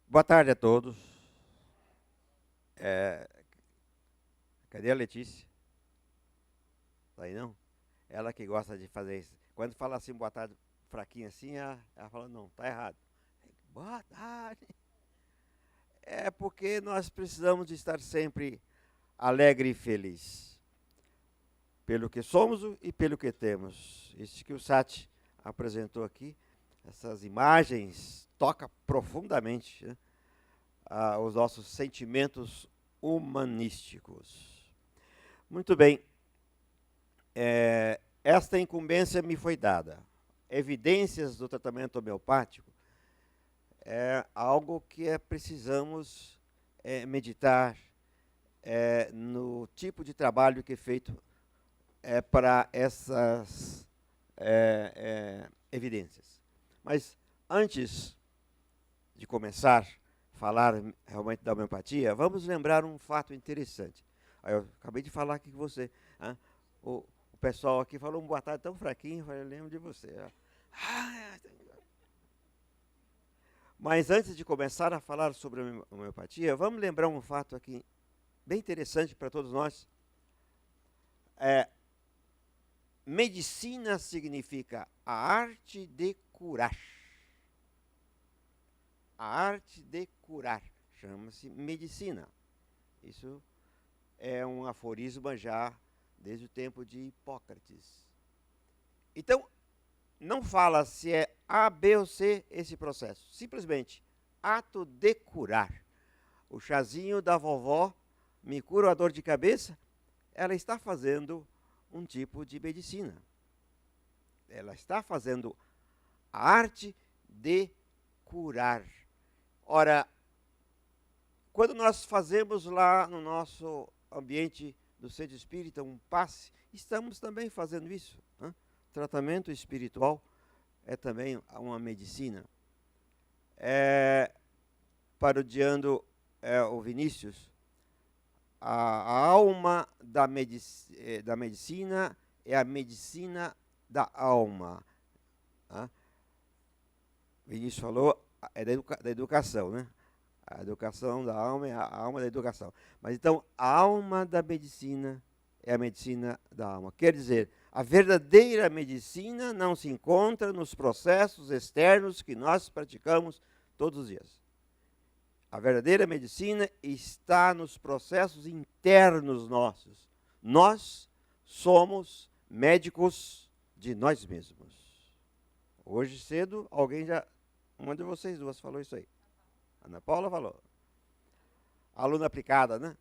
Boa tarde a todos. É, cadê a Letícia? Tá aí não? Ela que gosta de fazer isso. Quando fala assim, boa tarde, fraquinha assim, ela fala, não, tá errado. Boa tarde. É porque nós precisamos de estar sempre alegre e feliz. Pelo que somos e pelo que temos. Isso que o Sati apresentou aqui, essas imagens, toca profundamente, né, os nossos sentimentos humanísticos. Muito bem. Esta incumbência me foi dada. Evidências do tratamento homeopático é algo que precisamos meditar no tipo de trabalho que é feito para essas evidências. Mas antes de começar a falar realmente da homeopatia, vamos lembrar um fato interessante. Eu acabei de falar aqui com você. Hein? O pessoal aqui falou um boa tarde tão fraquinho, eu lembro de você. Mas antes de começar a falar sobre a homeopatia, vamos lembrar um fato aqui bem interessante para todos nós. Medicina significa a arte de curar. A arte de curar chama-se medicina. Isso é um aforisma já desde o tempo de Hipócrates. Então, não fala se é A, B ou C esse processo. Simplesmente, ato de curar. O chazinho da vovó me cura a dor de cabeça, ela está fazendo um tipo de medicina. Ela está fazendo a arte de curar. Ora, quando nós fazemos lá no nosso ambiente do centro espírita um passe, estamos também fazendo isso. Né? Tratamento espiritual é também uma medicina. Parodiando o Vinícius, a alma da medicina é a medicina da alma. Né? Vinícius falou, é da educação, né? A educação da alma é a alma da educação. Mas então, a alma da medicina é a medicina da alma. Quer dizer, a verdadeira medicina não se encontra nos processos externos que nós praticamos todos os dias. A verdadeira medicina está nos processos internos nossos. Nós somos médicos de nós mesmos. Hoje cedo, uma de vocês duas falou isso aí. Ana Paula falou. Aluna aplicada, né?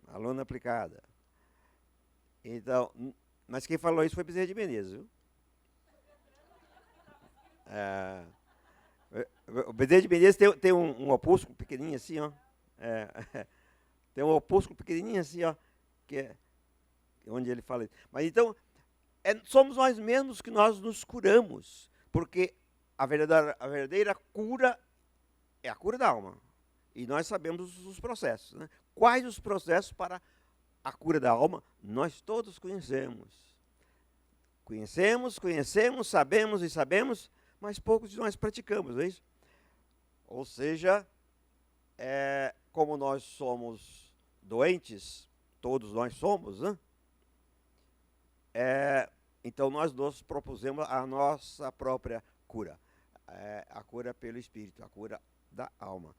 Aluna aplicada. Então, mas quem falou isso foi Bezerra de Menezes, viu? O Bezerra de Menezes tem um opúsculo pequenininho assim, ó. Tem um opúsculo pequenininho assim, ó, que é onde ele fala isso. Mas então, somos nós mesmos que nós nos curamos, porque a verdadeira cura é a cura da alma. E nós sabemos os processos. Né? Quais os processos para a cura da alma? Nós todos conhecemos. Conhecemos, sabemos e sabemos, mas poucos de nós praticamos, não é isso? Ou seja, como nós somos doentes, todos nós somos, né? Então nós nos propusemos a nossa própria cura. A cura pelo Espírito, a cura da alma.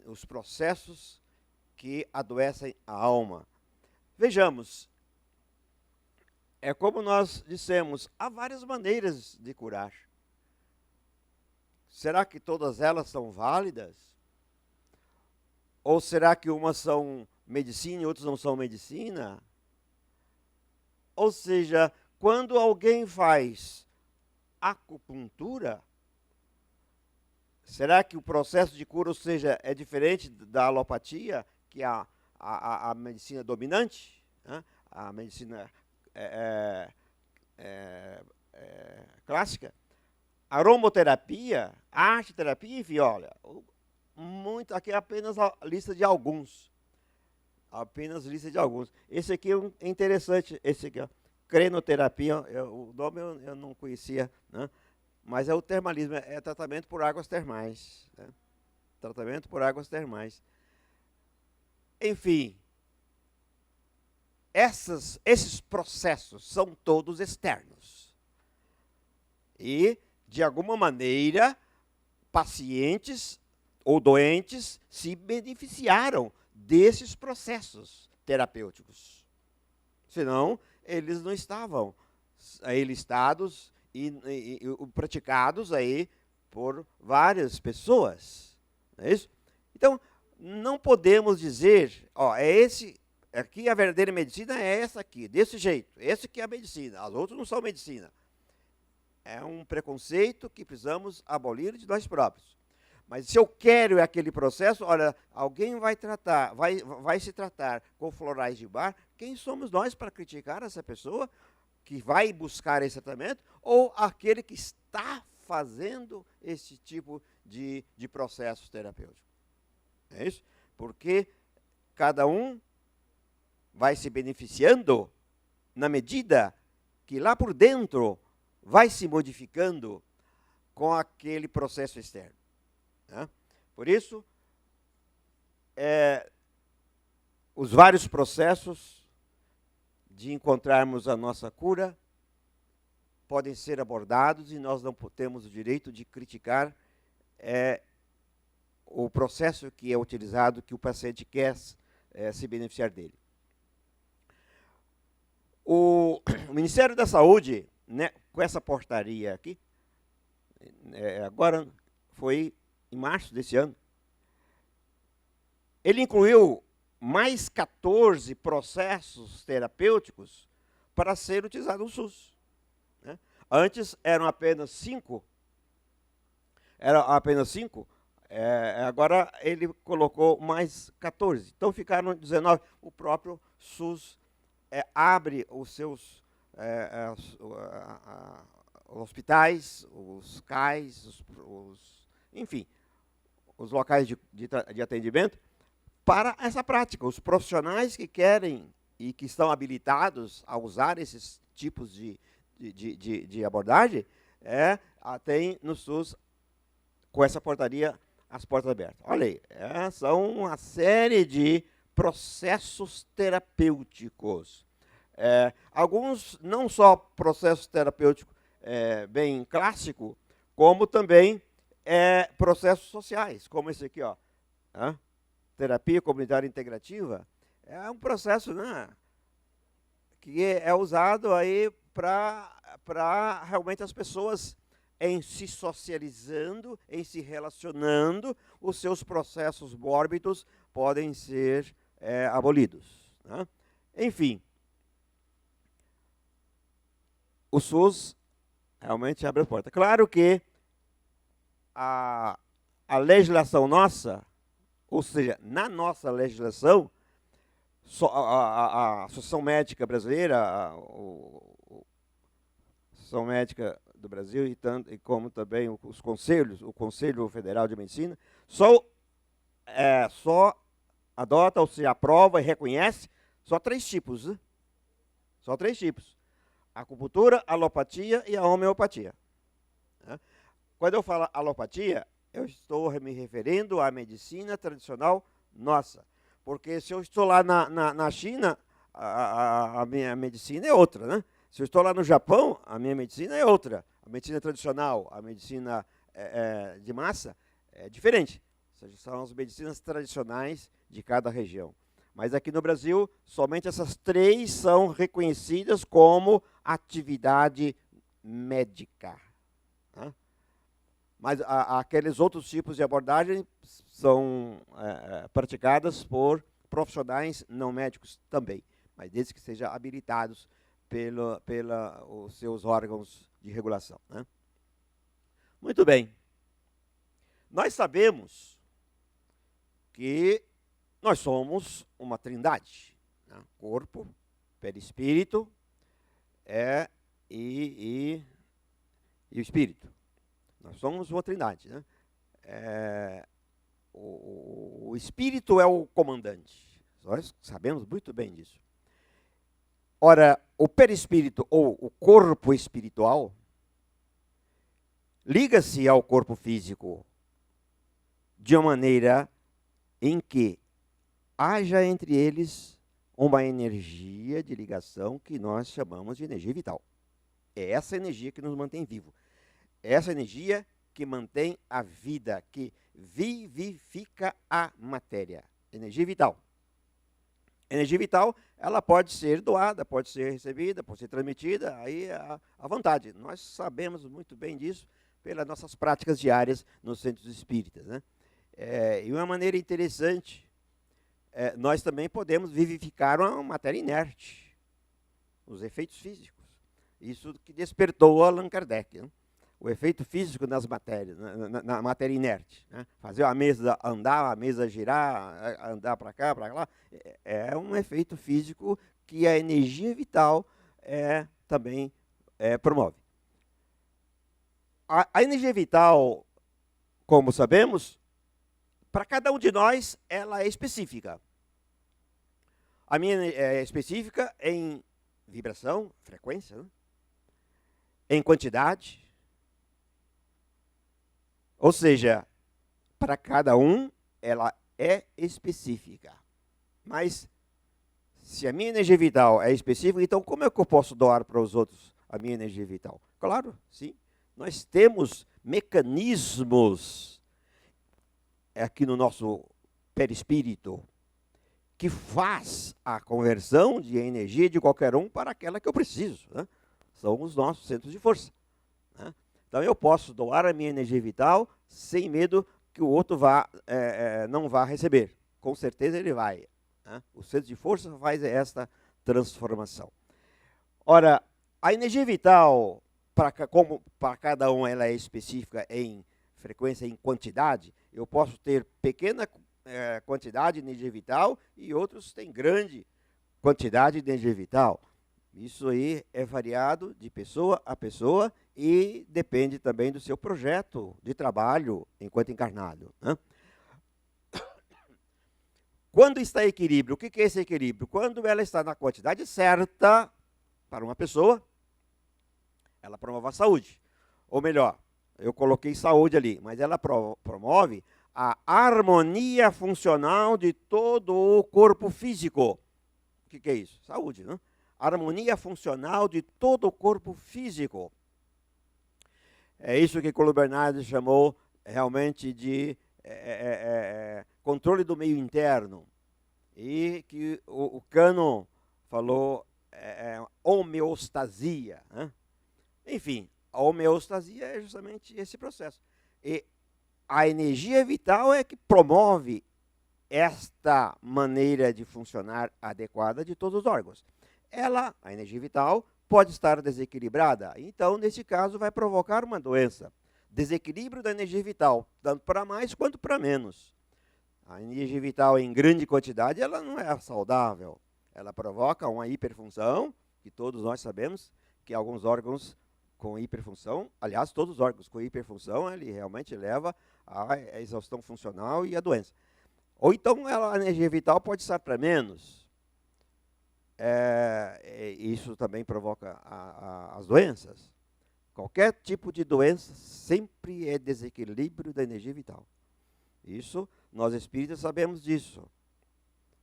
Os processos que adoecem a alma. Vejamos, como nós dissemos, há várias maneiras de curar. Será que todas elas são válidas? Ou será que umas são medicina e outras não são medicina? Ou seja, quando alguém faz acupuntura, será que o processo de cura, ou seja, é diferente da alopatia, que é a medicina dominante, né? A medicina clássica? Aromoterapia, arte-terapia, enfim, olha, aqui é apenas a lista de alguns. Apenas lista de alguns. Esse aqui é interessante, esse aqui, ó, crenoterapia, o nome eu não conhecia, né? mas é o termalismo, é tratamento por águas termais. Né? Tratamento por águas termais. Enfim, esses processos são todos externos. E, de alguma maneira, pacientes ou doentes se beneficiaram desses processos terapêuticos. Senão, eles não estavam aí listados e praticados aí por várias pessoas. Não é isso? Então, não podemos dizer, ó, aqui a verdadeira medicina é essa aqui, desse jeito. Esse aqui é a medicina, as outras não são medicina. É um preconceito que precisamos abolir de nós próprios. Mas se eu quero aquele processo, olha, alguém vai se tratar com florais de bar, quem somos nós para criticar essa pessoa que vai buscar esse tratamento ou aquele que está fazendo esse tipo de processo terapêutico? É isso? Porque cada um vai se beneficiando na medida que lá por dentro vai se modificando com aquele processo externo. Né? Por isso, os vários processos de encontrarmos a nossa cura podem ser abordados e nós não temos o direito de criticar o processo que é utilizado, que o paciente quer se beneficiar dele. O Ministério da Saúde, né, com essa portaria aqui, agora foi em março desse ano, ele incluiu mais 14 processos terapêuticos para ser utilizado no SUS. Né? Antes eram apenas 5. Agora ele colocou mais 14. Então ficaram 19. O próprio SUS abre os seus hospitais, os CAIs, enfim, os locais de atendimento, para essa prática. Os profissionais que querem e que estão habilitados a usar esses tipos de abordagem, tem no SUS, com essa portaria, as portas abertas. Olha aí, são uma série de processos terapêuticos. Alguns, não só processos terapêuticos bem clássico, como também processos sociais, como esse aqui, ó, terapia comunitária integrativa, é um processo, né, que é usado aí para realmente as pessoas em se socializando, em se relacionando, os seus processos mórbidos podem ser abolidos. Né? Enfim, o SUS realmente abre a porta. Claro que a legislação nossa, ou seja, na nossa legislação, a Associação Médica Brasileira, a Associação Médica do Brasil e como também os conselhos, o Conselho Federal de Medicina, só adota, ou seja, aprova e reconhece só 3 tipos. Né? Só 3 tipos. A acupuntura, a alopatia e a homeopatia. Né? Quando eu falo alopatia, eu estou me referindo à medicina tradicional nossa. Porque se eu estou lá na China, a minha medicina é outra. Né? Se eu estou lá no Japão, a minha medicina é outra. A medicina tradicional, a medicina de massa, é diferente. Ou seja, são as medicinas tradicionais de cada região. Mas aqui no Brasil, somente essas 3 são reconhecidas como atividade médica. Né? Mas aqueles outros tipos de abordagem são praticadas por profissionais não médicos também, mas desde que sejam habilitados pelos seus órgãos de regulação. Né? Muito bem. Nós sabemos que nós somos uma trindade. Né? Corpo, perispírito e o espírito. Nós somos uma trindade. Né? O espírito é o comandante. Nós sabemos muito bem disso. Ora, o perispírito ou o corpo espiritual, liga-se ao corpo físico de uma maneira em que haja entre eles uma energia de ligação que nós chamamos de energia vital. É essa energia que nos mantém vivo. É essa energia que mantém a vida, que vivifica a matéria. Energia vital. Energia vital, ela pode ser doada, pode ser recebida, pode ser transmitida, aí à vontade. Nós sabemos muito bem disso pelas nossas práticas diárias nos centros espíritas, né? E uma maneira interessante, nós também podemos vivificar uma matéria inerte, os efeitos físicos. Isso que despertou Allan Kardec, né? O efeito físico nas matérias, na matéria inerte, né? Fazer a mesa andar, a mesa girar, andar para cá, para lá, é um efeito físico que a energia vital também promove. A energia vital, como sabemos, para cada um de nós, ela é específica. A minha é específica em vibração, frequência, né? Em quantidade. Ou seja, para cada um, ela é específica. Mas, se a minha energia vital é específica, então como é que eu posso doar para os outros a minha energia vital? Claro, sim. Nós temos mecanismos aqui no nosso perispírito que faz a conversão de energia de qualquer um para aquela que eu preciso, né? São os nossos centros de força, né? Então eu posso doar a minha energia vital sem medo que o outro não vá receber. Com certeza ele vai, né? O centro de força faz esta transformação. Ora, a energia vital, como para cada um ela é específica em frequência, em quantidade, eu posso ter pequena quantidade de energia vital e outros têm grande quantidade de energia vital. Isso aí é variado de pessoa a pessoa e depende também do seu projeto de trabalho enquanto encarnado, né? Quando está em equilíbrio, o que é esse equilíbrio? Quando ela está na quantidade certa para uma pessoa, ela promove a saúde. Ou melhor, eu coloquei saúde ali, mas ela promove a harmonia funcional de todo o corpo físico. O que é isso? Saúde, né? Harmonia funcional de todo o corpo físico. É isso que Paulo Bernardes chamou realmente de controle do meio interno. E que o Cano falou homeostasia, né? Enfim, a homeostasia é justamente esse processo. E a energia vital é que promove esta maneira de funcionar adequada de todos os órgãos. A energia vital, pode estar desequilibrada. Então, nesse caso, vai provocar uma doença. Desequilíbrio da energia vital, tanto para mais quanto para menos. A energia vital em grande quantidade, ela não é saudável. Ela provoca uma hiperfunção, que todos nós sabemos que alguns órgãos com hiperfunção, aliás, todos os órgãos com hiperfunção, ele realmente leva à exaustão funcional e à doença. Ou então, a energia vital pode estar para menos. Isso também provoca as doenças. Qualquer tipo de doença sempre é desequilíbrio da energia vital. Isso, nós espíritas sabemos disso.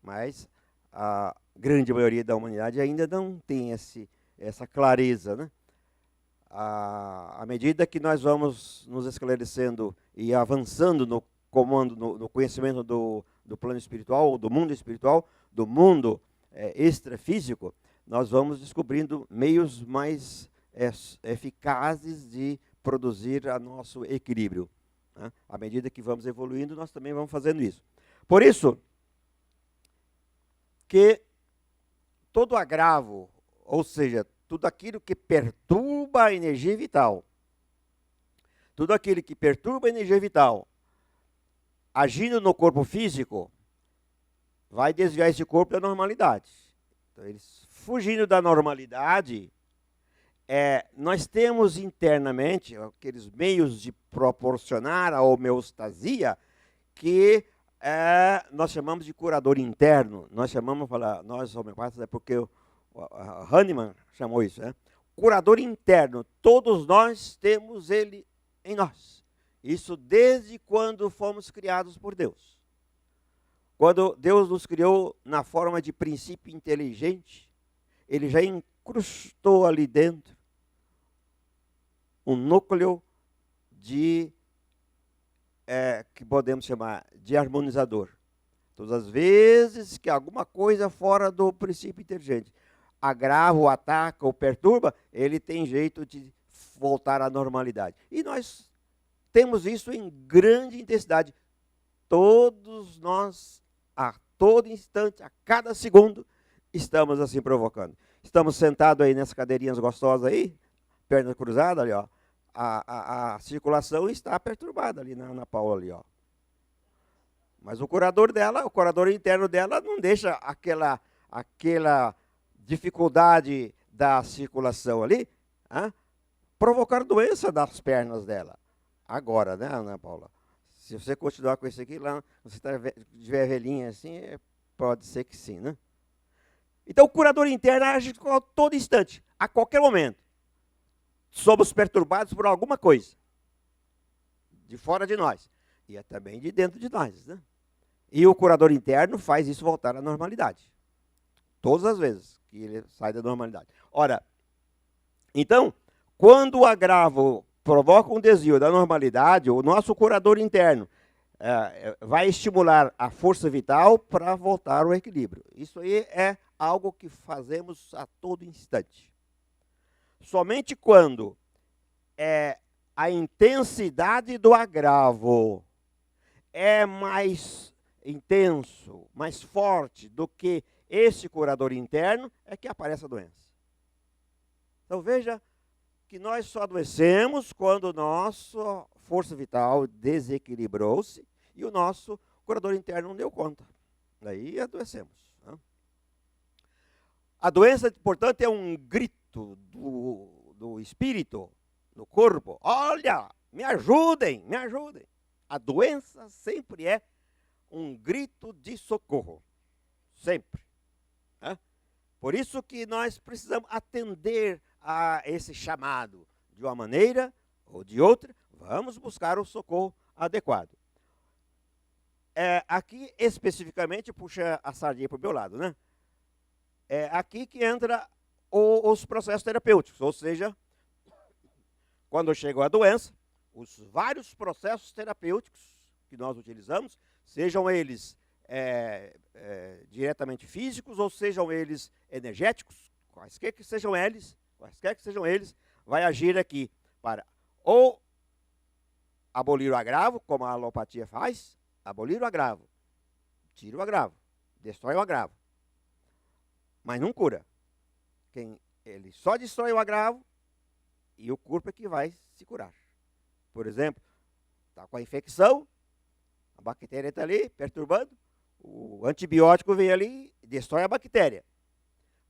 Mas a grande maioria da humanidade ainda não tem essa clareza, né? À medida que nós vamos nos esclarecendo e avançando no comando, no conhecimento do plano espiritual, do mundo espiritual, do mundo extrafísico, nós vamos descobrindo meios mais eficazes de produzir o nosso equilíbrio, né? À medida que vamos evoluindo, nós também vamos fazendo isso. Por isso que todo agravo, ou seja, tudo aquilo que perturba a energia vital, tudo aquilo que perturba a energia vital, agindo no corpo físico, vai desviar esse corpo da normalidade. Então, eles fugindo da normalidade, nós temos internamente aqueles meios de proporcionar a homeostasia que nós chamamos de curador interno. Nós homeopatas, é porque o Hahnemann chamou isso, né? Curador interno. Todos nós temos ele em nós. Isso desde quando fomos criados por Deus. Quando Deus nos criou na forma de princípio inteligente, Ele já incrustou ali dentro um núcleo que podemos chamar de harmonizador. Todas as vezes que alguma coisa fora do princípio inteligente agrava, ou ataca, ou perturba, ele tem jeito de voltar à normalidade. E nós temos isso em grande intensidade. Todos nós, a todo instante, a cada segundo, estamos assim provocando. Estamos sentados aí nessas cadeirinhas gostosas aí, perna cruzada ali, ó. A circulação está perturbada ali na Ana Paula ali, ó. Mas o curador interno dela não deixa aquela dificuldade da circulação ali provocar doença das pernas dela. Agora, né, Ana Paula? Se você continuar com isso aqui, lá, você estiver velhinha assim, pode ser que sim, né? Então, o curador interno age a todo instante, a qualquer momento. Somos perturbados por alguma coisa de fora de nós e também de dentro de nós, né? E o curador interno faz isso voltar à normalidade. Todas as vezes que ele sai da normalidade. Ora, então, quando o agravo provoca um desvio da normalidade, o nosso curador interno vai estimular a força vital para voltar ao equilíbrio. Isso aí é algo que fazemos a todo instante. Somente quando a intensidade do agravo é mais intenso, mais forte do que esse curador interno, é que aparece a doença. Então veja que nós só adoecemos quando nossa força vital desequilibrou-se e o nosso curador interno não deu conta. Daí adoecemos. Né? A doença, portanto, é um grito do espírito, do corpo. Olha, me ajudem, me ajudem. A doença sempre é um grito de socorro. Sempre. Né? Por isso que nós precisamos atender a esse chamado. De uma maneira ou de outra, vamos buscar o socorro adequado. Aqui, especificamente, puxa a sardinha para o meu lado, né? É aqui que entra os processos terapêuticos, ou seja, quando chega a doença, os vários processos terapêuticos que nós utilizamos, sejam eles diretamente físicos ou sejam eles energéticos, quaisquer que sejam eles, vai agir aqui para ou abolir o agravo, como a alopatia faz, abolir o agravo, tira o agravo, destrói o agravo, mas não cura. Ele só destrói o agravo e o corpo é que vai se curar. Por exemplo, está com a infecção, a bactéria está ali perturbando, o antibiótico vem ali e destrói a bactéria.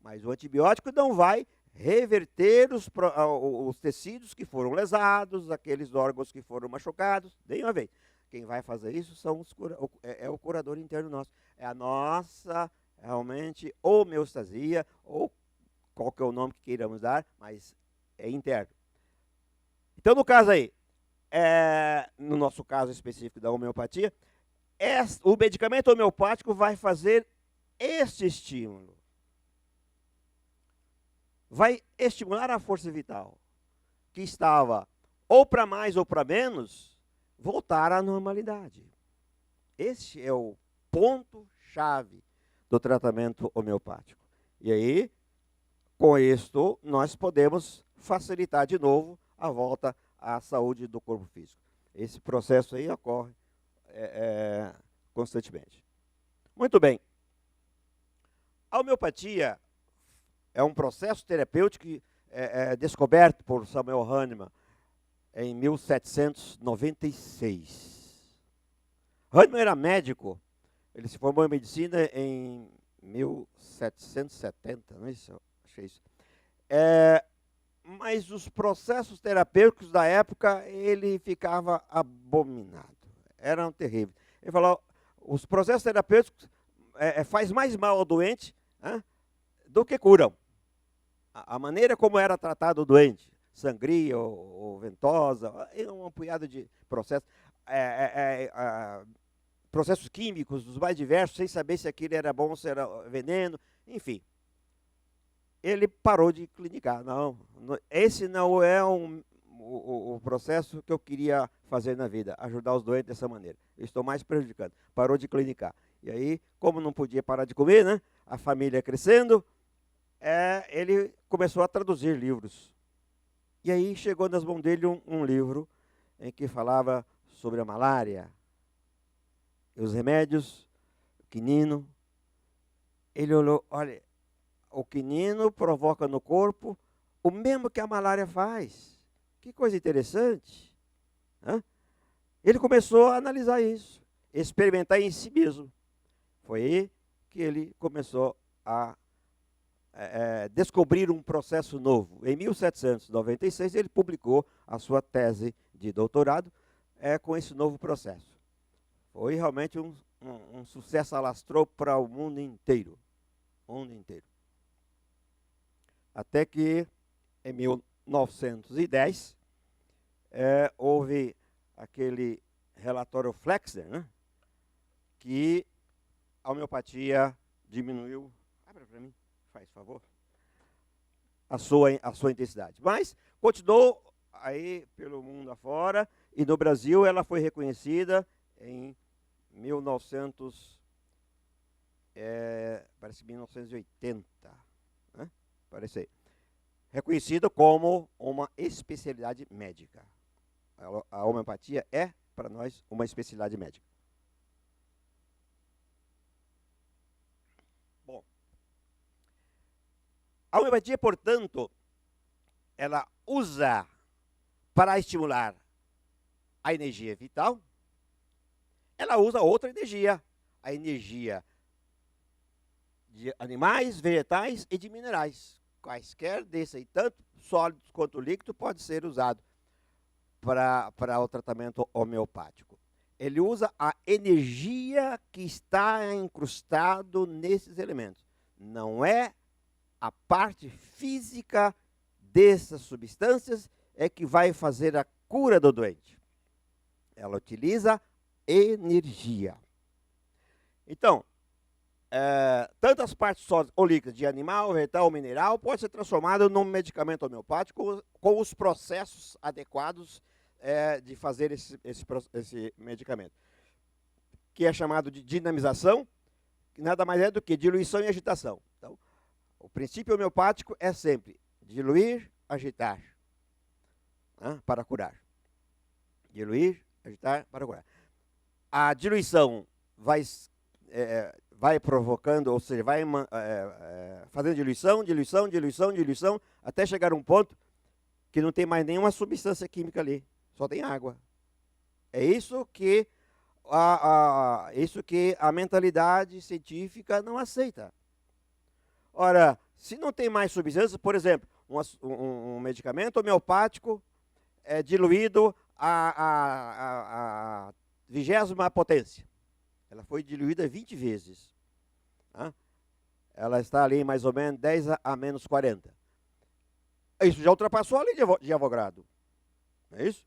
Mas o antibiótico não vai reverter os tecidos que foram lesados, aqueles órgãos que foram machucados, nem uma vez. Quem vai fazer isso é o curador interno nosso. É a nossa, realmente, homeostasia, ou qual que é o nome que queiramos dar, mas é interno. Então, no caso aí, no nosso caso específico da homeopatia, o medicamento homeopático vai fazer este estímulo. Vai estimular a força vital, que estava ou para mais ou para menos, voltar à normalidade. Este é o ponto-chave do tratamento homeopático. E aí, com isto, nós podemos facilitar de novo a volta à saúde do corpo físico. Esse processo aí ocorre constantemente. Muito bem. A homeopatia é um processo terapêutico descoberto por Samuel Hahnemann em 1796. Hahnemann era médico, ele se formou em medicina em 1770, não é isso? Achei isso. Mas os processos terapêuticos da época, ele ficava abominado. Eram terríveis. Ele falou, os processos terapêuticos faz mais mal ao doente do que curam. A maneira como era tratado o doente, sangria ou ventosa, é um punhado de processos, processos químicos dos mais diversos, sem saber se aquilo era bom, se era veneno, enfim. Ele parou de clinicar. Não, esse não é o processo que eu queria fazer na vida, ajudar os doentes dessa maneira. Eu estou mais prejudicando. Parou de clinicar. E aí, como não podia parar de comer, né? A família crescendo, ele começou a traduzir livros. E aí chegou nas mãos dele um livro em que falava sobre a malária, e os remédios, o quinino. Ele olhou, olha, o quinino provoca no corpo o mesmo que a malária faz. Que coisa interessante. Ele começou a analisar isso, experimentar em si mesmo. Foi aí que ele começou a descobrir um processo novo. Em 1796, ele publicou a sua tese de doutorado com esse novo processo. Foi realmente um sucesso, alastrou para o mundo inteiro. O mundo inteiro. Até que, em 1910, houve aquele relatório Flexner, né, que a homeopatia diminuiu, abre para mim, faz favor, a sua intensidade. Mas continuou aí pelo mundo afora, e no Brasil ela foi reconhecida em 1980, né? Parece aí. Reconhecida como uma especialidade médica. A homeopatia é, para nós, uma especialidade médica. Bom, a homeopatia, portanto, ela usa para estimular a energia vital, ela usa outra energia, a energia de animais, vegetais e de minerais. Quaisquer desses aí, tanto sólidos quanto líquidos, pode ser usado para o tratamento homeopático. Ele usa a energia que está incrustado nesses elementos. Não é a parte física dessas substâncias que vai fazer a cura do doente. Ela utiliza energia. Então, tantas partes sólidas ou líquidas de animal, vegetal ou mineral pode ser transformado num medicamento homeopático com os processos adequados de fazer esse medicamento, que é chamado de dinamização, que nada mais é do que diluição e agitação. Então, o princípio homeopático é sempre diluir, agitar, para curar. Diluir, agitar, para curar. A diluição vai provocando, ou seja, vai fazendo diluição, até chegar a um ponto que não tem mais nenhuma substância química ali, só tem água. É isso que a mentalidade científica não aceita. Ora, se não tem mais substância, por exemplo, um medicamento homeopático diluído a 20ª potência. Ela foi diluída 20 vezes. Ela está ali mais ou menos 10 a menos 40. Isso já ultrapassou a lei de Avogadro. Não é isso?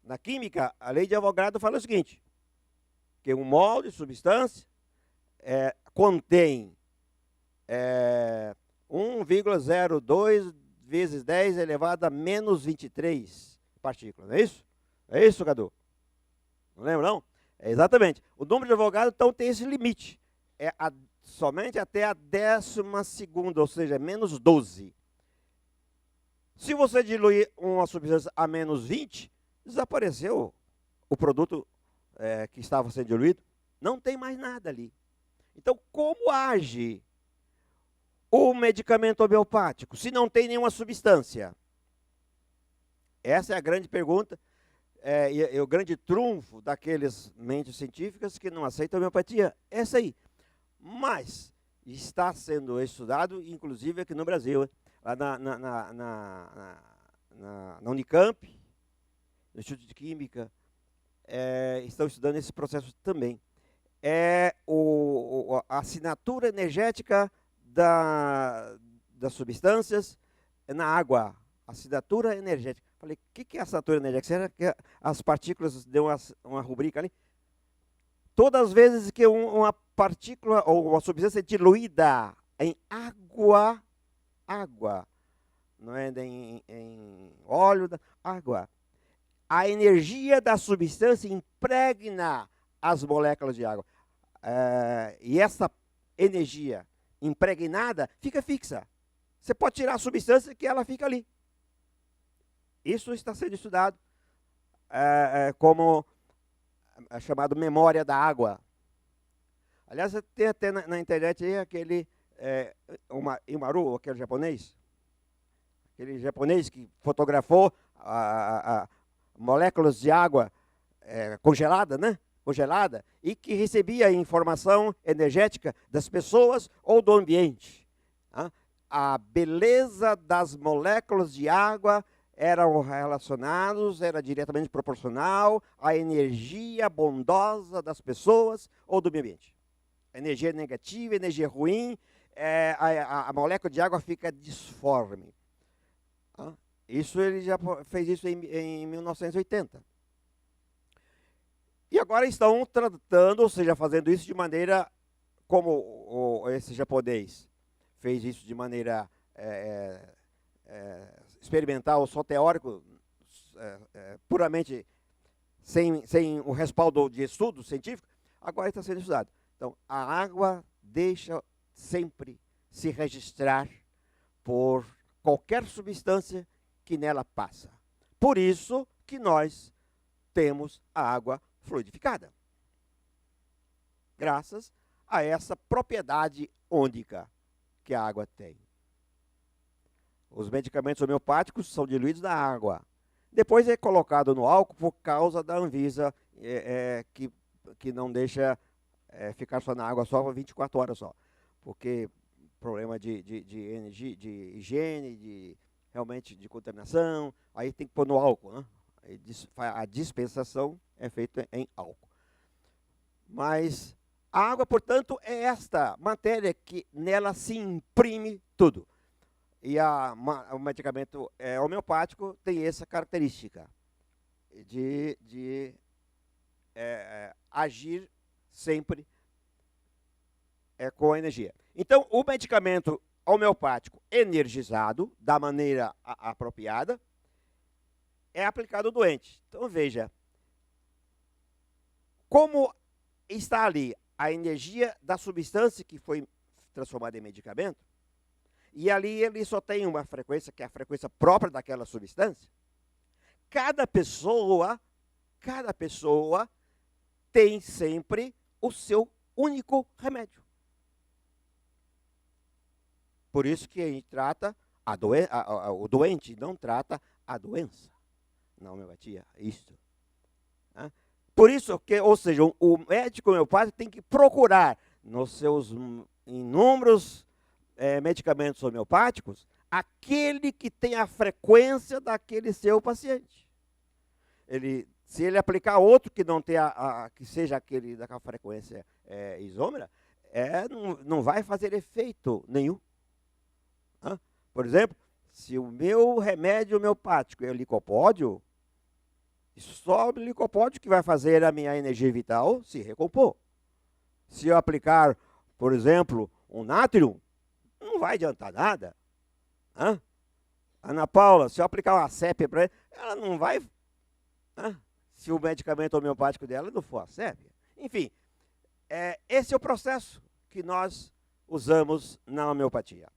Na química, a lei de Avogadro fala o seguinte, que um mol de substância contém 1,02 vezes 10 elevado a menos 23 partículas. Não é isso? É isso, Cadu? Não lembra, não? Exatamente. O número de Avogadro, então, tem esse limite. Somente até a 12ª, ou seja, menos 12. Se você diluir uma substância a menos 20, desapareceu o produto que estava sendo diluído. Não tem mais nada ali. Então, como age o medicamento homeopático se não tem nenhuma substância? Essa é a grande pergunta. E o grande trunfo daqueles mentes científicas que não aceitam a homeopatia. Essa aí. Mas está sendo estudado, inclusive aqui no Brasil, lá na Unicamp, no Instituto de Química, estão estudando esse processo também. A assinatura energética das substâncias na água. assinatura energética. Falei, o que é assinatura energética? Será que as partículas deu uma rubrica ali? Todas as vezes que uma partícula ou uma substância é diluída em água, não é em óleo, água, a energia da substância impregna as moléculas de água. E essa energia impregnada fica fixa. Você pode tirar a substância que ela fica ali. Isso está sendo estudado como chamado memória da água. Aliás, tem até na internet aí aquele Imaru, aquele japonês que fotografou moléculas de água congelada, né? Congelada, e que recebia informação energética das pessoas ou do ambiente. A beleza das moléculas de água eram relacionados, era diretamente proporcional à energia bondosa das pessoas ou do meio ambiente. Energia negativa, energia ruim, a molécula de água fica disforme. Isso ele já fez isso em 1980. E agora estão tratando, ou seja, fazendo isso de maneira como esse japonês fez isso de maneira experimental, só teórico, puramente sem o respaldo de estudo científico, agora está sendo estudado. Então, a água deixa sempre se registrar por qualquer substância que nela passa. Por isso que nós temos a água fluidificada. Graças a essa propriedade única que a água tem. Os medicamentos homeopáticos são diluídos na água. Depois é colocado no álcool por causa da Anvisa, que não deixa ficar só na água só por 24 horas só. Porque problema de energia, de higiene, realmente de contaminação, aí tem que pôr no álcool, né? A dispensação é feita em álcool. Mas a água, portanto, é esta matéria que nela se imprime tudo. E o medicamento homeopático tem essa característica de agir sempre com a energia. Então, o medicamento homeopático energizado, da maneira apropriada, é aplicado ao doente. Então, veja, como está ali a energia da substância que foi transformada em medicamento, e ali ele só tem uma frequência, que é a frequência própria daquela substância, cada pessoa tem sempre o seu único remédio. Por isso que a gente trata o doente, não trata a doença. Na homeopatia, isso. Por isso que, ou seja, o médico homeopático tem que procurar nos seus inúmeros medicamentos homeopáticos aquele que tem a frequência daquele seu paciente. Se ele aplicar outro que não tenha que seja aquele daquela frequência isômera, não vai fazer efeito nenhum. Por exemplo, se o meu remédio homeopático é o licopódio, só o licopódio que vai fazer a minha energia vital se recompor. Se eu aplicar, por exemplo, um nátrium, não vai adiantar nada. Ana Paula, se eu aplicar uma sépia para ela não vai... se o medicamento homeopático dela não for a sépia. Enfim, esse é o processo que nós usamos na homeopatia.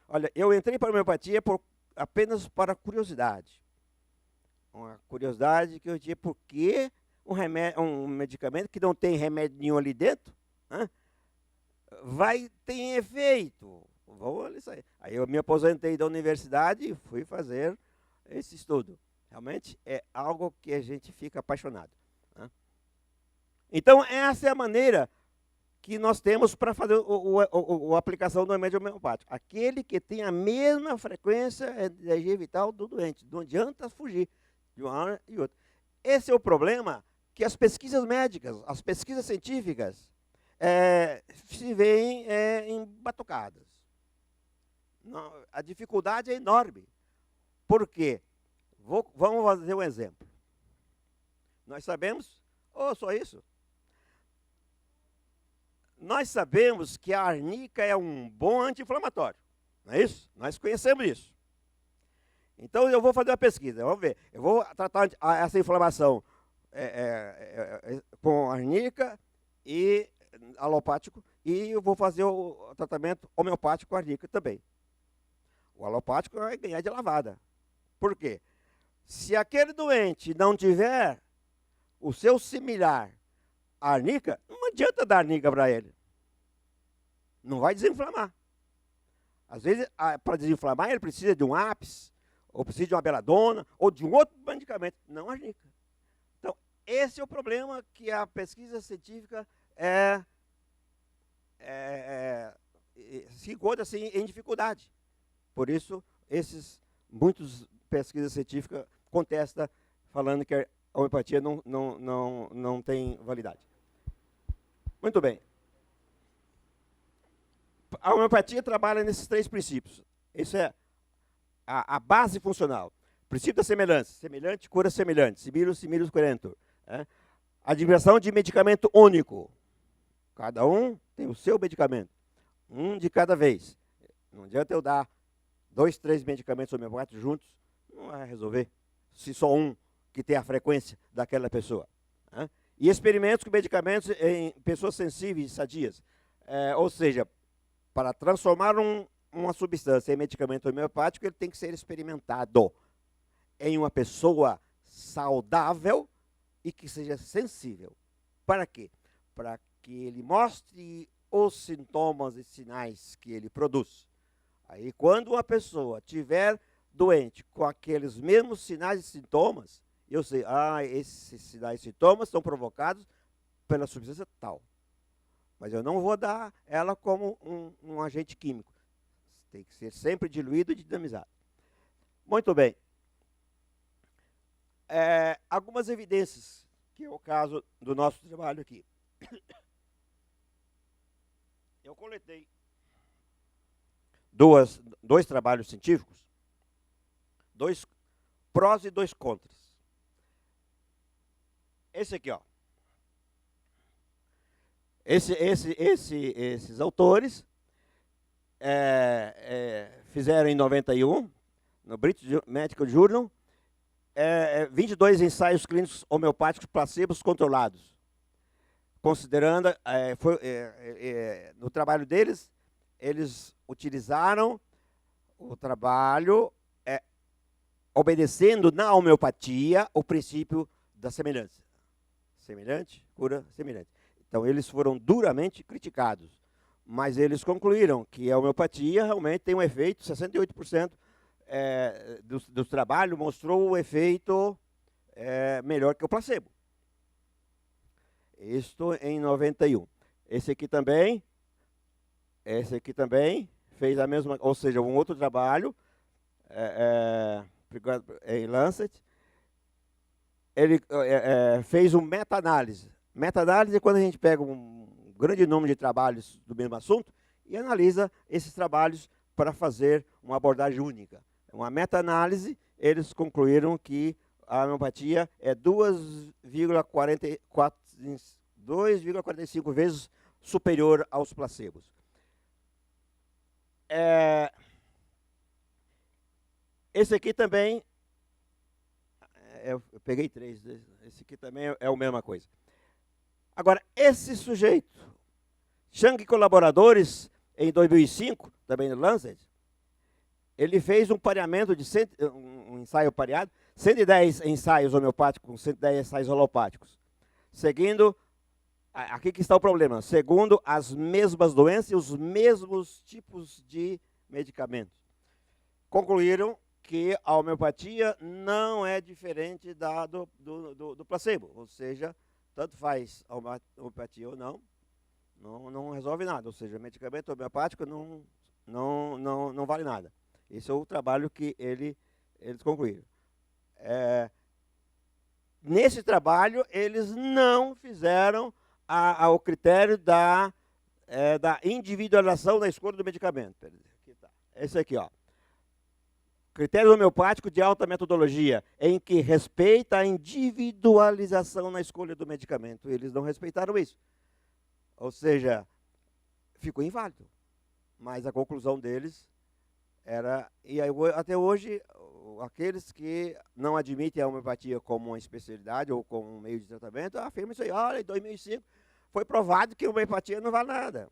Olha, eu entrei para a homeopatia apenas para curiosidade. Uma curiosidade que eu tinha, por que um medicamento que não tem remédio nenhum ali dentro, tem efeito? Vamos sair. Aí eu me aposentei da universidade e fui fazer esse estudo. Realmente é algo que a gente fica apaixonado. Então, essa é a maneira que nós temos para fazer a aplicação do remédio homeopático. Aquele que tem a mesma frequência de energia vital do doente. Não adianta fugir de uma hora e outra. Esse é o problema que as pesquisas médicas, as pesquisas científicas, se veem embatucadas. A dificuldade é enorme. Por quê? Vamos fazer um exemplo. Nós sabemos, só isso? Nós sabemos que a arnica é um bom anti-inflamatório, não é isso? Nós conhecemos isso. Então, eu vou fazer uma pesquisa, vamos ver. Eu vou tratar essa inflamação com arnica e alopático, e eu vou fazer o tratamento homeopático com arnica também. O alopático vai ganhar de lavada. Por quê? Se aquele doente não tiver o seu similar à arnica, não adianta dar arnica para ele. Não vai desinflamar. Às vezes, para desinflamar, ele precisa de um ápice, ou precisa de uma beladona, ou de um outro medicamento, não arnica. Então, esse é o problema que a pesquisa científica se encontra assim, em dificuldade. Por isso, muitas pesquisas científicas contestam, falando que a homeopatia não tem validade. Muito bem. A homeopatia trabalha nesses 3 princípios. Isso é a base funcional. Princípio da semelhança. Semelhante cura semelhante. Similus, similus curantur. A diversão de medicamento único. Cada um tem o seu medicamento. Um de cada vez. Não adianta eu dar 2, 3 medicamentos homeopáticos juntos. Não vai resolver. Se só um que tem a frequência daquela pessoa. E experimentos com medicamentos em pessoas sensíveis e sadias. Ou seja, para transformar uma substância em medicamento homeopático, ele tem que ser experimentado em uma pessoa saudável e que seja sensível. Para quê? Para que ele mostre os sintomas e sinais que ele produz. Aí, quando uma pessoa tiver doente com aqueles mesmos sinais e sintomas, eu sei, esses sinais e sintomas são provocados pela substância tal. Mas eu não vou dar ela como um agente químico. Tem que ser sempre diluído e dinamizado. Muito bem. Algumas evidências, que é o caso do nosso trabalho aqui. Eu coletei dois trabalhos científicos, 2 prós e 2 contras. Esse aqui, ó. Esses autores fizeram em 91, no British Medical Journal, 22 ensaios clínicos homeopáticos placebos controlados. Considerando, no trabalho deles, eles utilizaram o trabalho obedecendo na homeopatia o princípio da semelhança. Semelhante, cura semelhante. Então, eles foram duramente criticados, mas eles concluíram que a homeopatia realmente tem um efeito, 68% do trabalho mostrou o efeito melhor que o placebo. Isto em 91. Esse aqui também fez a mesma, ou seja, um outro trabalho em Lancet. Ele fez uma meta-análise. Meta-análise é quando a gente pega um grande número de trabalhos do mesmo assunto e analisa esses trabalhos para fazer uma abordagem única. Uma meta-análise, eles concluíram que a homeopatia é 2,45 vezes superior aos placebos. Esse aqui também, eu peguei 3, esse aqui também é a mesma coisa. Agora, esse sujeito, Chang e colaboradores, em 2005, também no Lancet, ele fez um pareamento de um ensaio pareado, 110 ensaios homeopáticos com 110 ensaios alopáticos. Seguindo, aqui que está o problema, segundo as mesmas doenças e os mesmos tipos de medicamentos. Concluíram que a homeopatia não é diferente do placebo, ou seja, tanto faz a homeopatia ou não resolve nada. Ou seja, o medicamento homeopático não vale nada. Esse é o trabalho que eles concluíram. Nesse trabalho, eles não fizeram o critério da individualização da escolha do medicamento. Aqui tá. Esse aqui, ó. Critério homeopático de alta metodologia, em que respeita a individualização na escolha do medicamento. Eles não respeitaram isso. Ou seja, ficou inválido. Mas a conclusão deles era... E aí, até hoje, aqueles que não admitem a homeopatia como uma especialidade ou como um meio de tratamento, afirmam isso aí. Olha, em 2005 foi provado que a homeopatia não vale nada.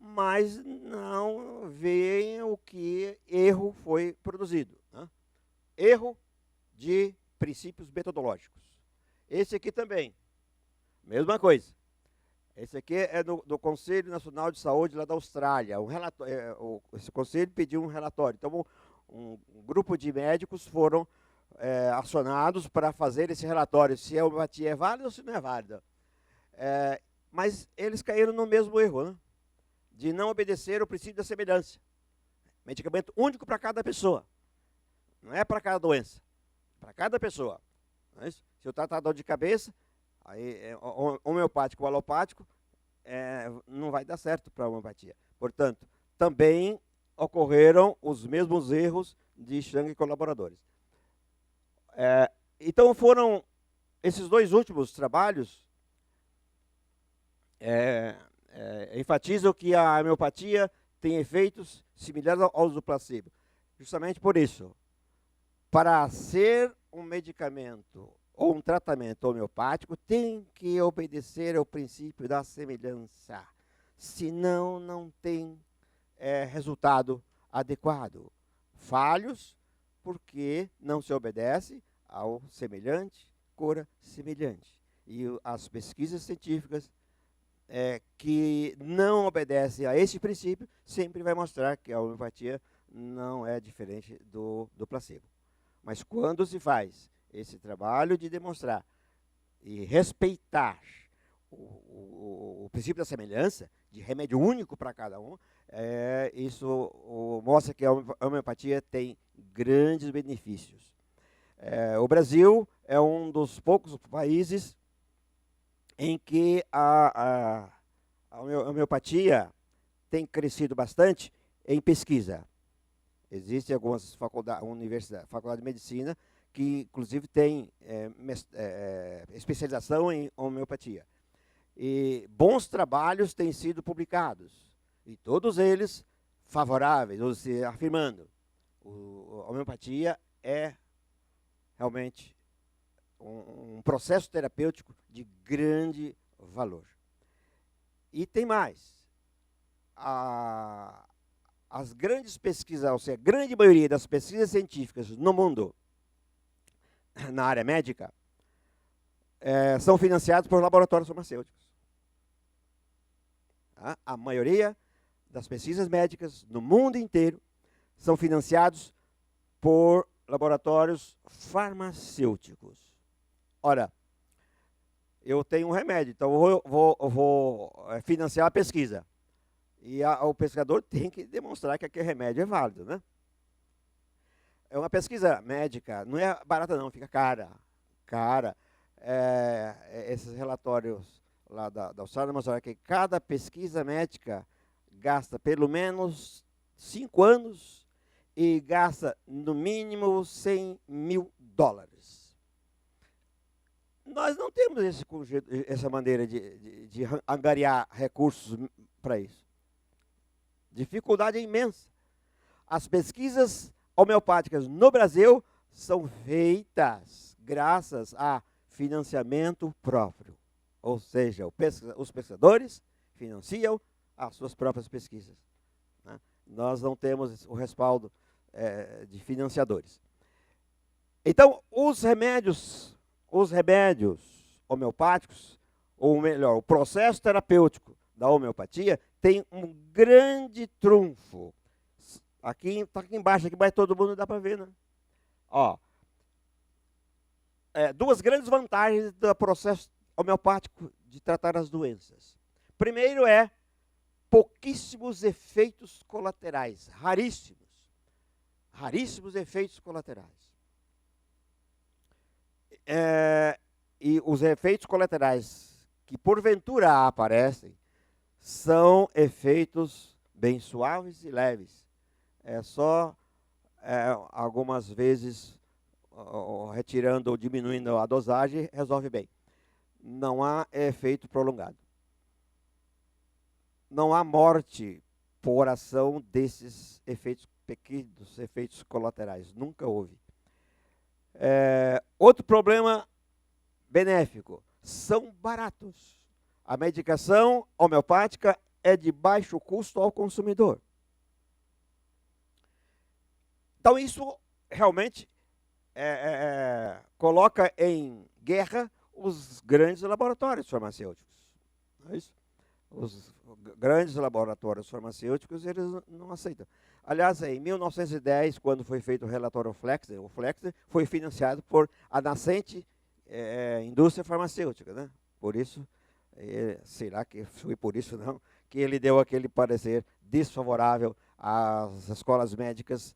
Mas não veem o que erro foi produzido. Né? Erro de princípios metodológicos. Esse aqui também, mesma coisa. Esse aqui é do Conselho Nacional de Saúde lá da Austrália. Esse conselho pediu um relatório. Então, um grupo de médicos foram acionados para fazer esse relatório, se a homeopatia é válida ou se não é válida. Mas eles caíram no mesmo erro, né? De não obedecer o princípio da semelhança. Medicamento único para cada pessoa. Não é para cada doença. Para cada pessoa. Não é isso? Se eu tratar dor de cabeça, aí homeopático ou alopático, não vai dar certo para a homeopatia. Portanto, também ocorreram os mesmos erros de Chang e colaboradores. Então foram esses dois últimos trabalhos enfatizam que a homeopatia tem efeitos similares aos do placebo. Justamente por isso, para ser um medicamento ou um tratamento homeopático, tem que obedecer ao princípio da semelhança. Senão, não tem resultado adequado. Falhos, porque não se obedece ao semelhante, cura semelhante. E as pesquisas científicas que não obedecem a esse princípio, sempre vai mostrar que a homeopatia não é diferente do placebo. Mas quando se faz esse trabalho de demonstrar e respeitar o princípio da semelhança, de remédio único para cada um, isso mostra que a homeopatia tem grandes benefícios. O Brasil é um dos poucos países em que a homeopatia tem crescido bastante em pesquisa. Existem algumas universidades, faculdade de medicina, que inclusive tem especialização em homeopatia. E bons trabalhos têm sido publicados, e todos eles favoráveis, ou seja, afirmando a homeopatia é realmente um processo terapêutico de grande valor. E tem mais. As grandes pesquisas, ou seja, a grande maioria das pesquisas científicas no mundo, na área médica, são financiadas por laboratórios farmacêuticos. Tá? A maioria das pesquisas médicas no mundo inteiro são financiados por laboratórios farmacêuticos. Ora, eu tenho um remédio, então eu vou financiar a pesquisa. E o pesquisador tem que demonstrar que aquele remédio é válido, né? É uma pesquisa médica, não é barata não, fica cara. Esses relatórios lá da Austrália mostram que cada pesquisa médica gasta pelo menos 5 anos e gasta no mínimo $100 mil. Nós não temos essa maneira de angariar recursos para isso. Dificuldade imensa. As pesquisas homeopáticas no Brasil são feitas graças a financiamento próprio. Ou seja, os pesquisadores financiam as suas próprias pesquisas. Né? Nós não temos o respaldo de financiadores. Então, os remédios homeopáticos, ou melhor, o processo terapêutico da homeopatia tem um grande trunfo. Está aqui embaixo, aqui, mas todo mundo dá para ver, né? Ó, duas grandes vantagens do processo homeopático de tratar as doenças. Primeiro pouquíssimos efeitos colaterais, raríssimos efeitos colaterais. E os efeitos colaterais que porventura aparecem são efeitos bem suaves e leves. É só algumas vezes, retirando ou diminuindo a dosagem, resolve bem. Não há efeito prolongado. Não há morte por ação desses efeitos pequenos, efeitos colaterais. Nunca houve. Outro problema benéfico, são baratos. A medicação homeopática é de baixo custo ao consumidor. Então isso realmente coloca em guerra os grandes laboratórios farmacêuticos. Não é isso? Os grandes laboratórios farmacêuticos, eles não aceitam. Aliás, em 1910, quando foi feito o relatório Flexner, o Flexner foi financiado por a nascente indústria farmacêutica, né? Por isso, será que foi por isso não, que ele deu aquele parecer desfavorável às escolas médicas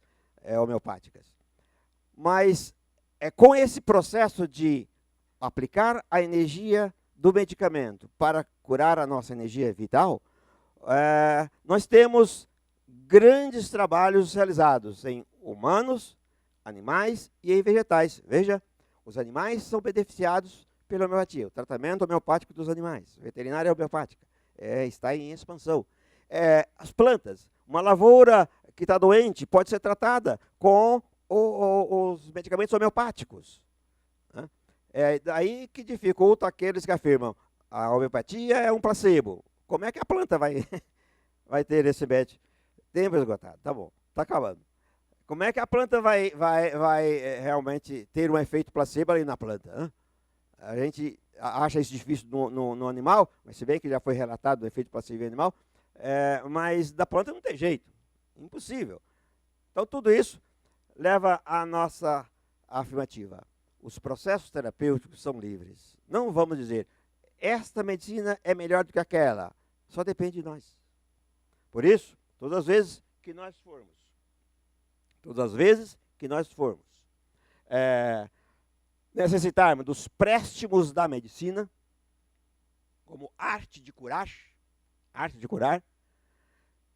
homeopáticas. Mas com esse processo de aplicar a energia do medicamento para curar a nossa energia vital, nós temos grandes trabalhos realizados em humanos, animais e em vegetais. Veja, os animais são beneficiados pela homeopatia, o tratamento homeopático dos animais, veterinária homeopática, está em expansão. As plantas, uma lavoura que está doente pode ser tratada com os medicamentos homeopáticos. Né? Daí que dificulta aqueles que afirmam a homeopatia é um placebo. Como é que a planta vai ter esse médico? Tempo esgotado, tá bom, está acabando. Como é que a planta vai realmente ter um efeito placebo ali na planta? Hein? A gente acha isso difícil no animal, mas se bem que já foi relatado o efeito placebo em animal, mas da planta não tem jeito, impossível. Então tudo isso leva à nossa afirmativa. Os processos terapêuticos são livres. Não vamos dizer, esta medicina é melhor do que aquela. Só depende de nós. Por isso, todas as vezes que nós formos necessitarmos dos préstimos da medicina, como arte de curar,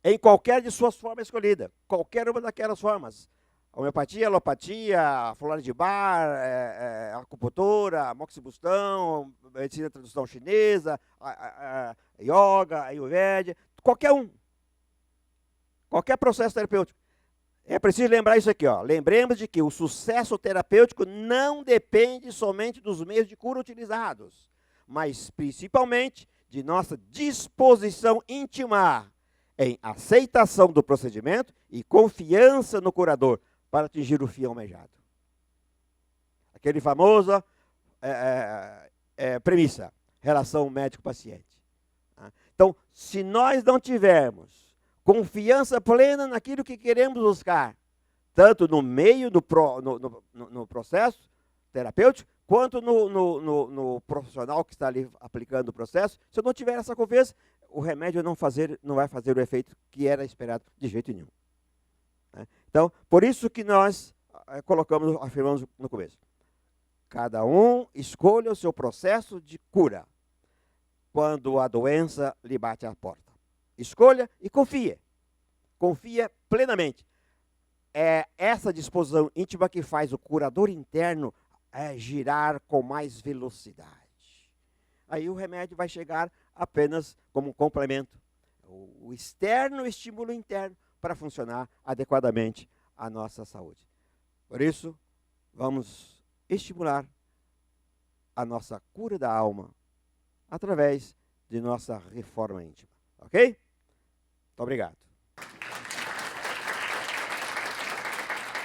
em qualquer de suas formas escolhidas, qualquer uma daquelas formas, homeopatia, alopatia, flora de bar, acupuntura, moxibustão, medicina de tradução chinesa, yoga, ayurveda, qualquer um. Qualquer processo terapêutico. É preciso lembrar isso aqui, ó. Lembremos de que o sucesso terapêutico não depende somente dos meios de cura utilizados, mas principalmente de nossa disposição íntima em aceitação do procedimento e confiança no curador para atingir o fim almejado. Aquele famoso premissa, relação médico-paciente. Então, se nós não tivermos confiança plena naquilo que queremos buscar, tanto no meio no processo terapêutico, quanto no profissional que está ali aplicando o processo, se eu não tiver essa confiança, o remédio não vai fazer o efeito que era esperado de jeito nenhum. Então, por isso que nós afirmamos no começo. Cada um escolha o seu processo de cura quando a doença lhe bate à porta. Escolha e confie. Confia plenamente. É essa disposição íntima que faz o curador interno girar com mais velocidade. Aí o remédio vai chegar apenas como um complemento. O externo estimula o interno para funcionar adequadamente a nossa saúde. Por isso, vamos estimular a nossa cura da alma através de nossa reforma íntima. Ok? Muito obrigado.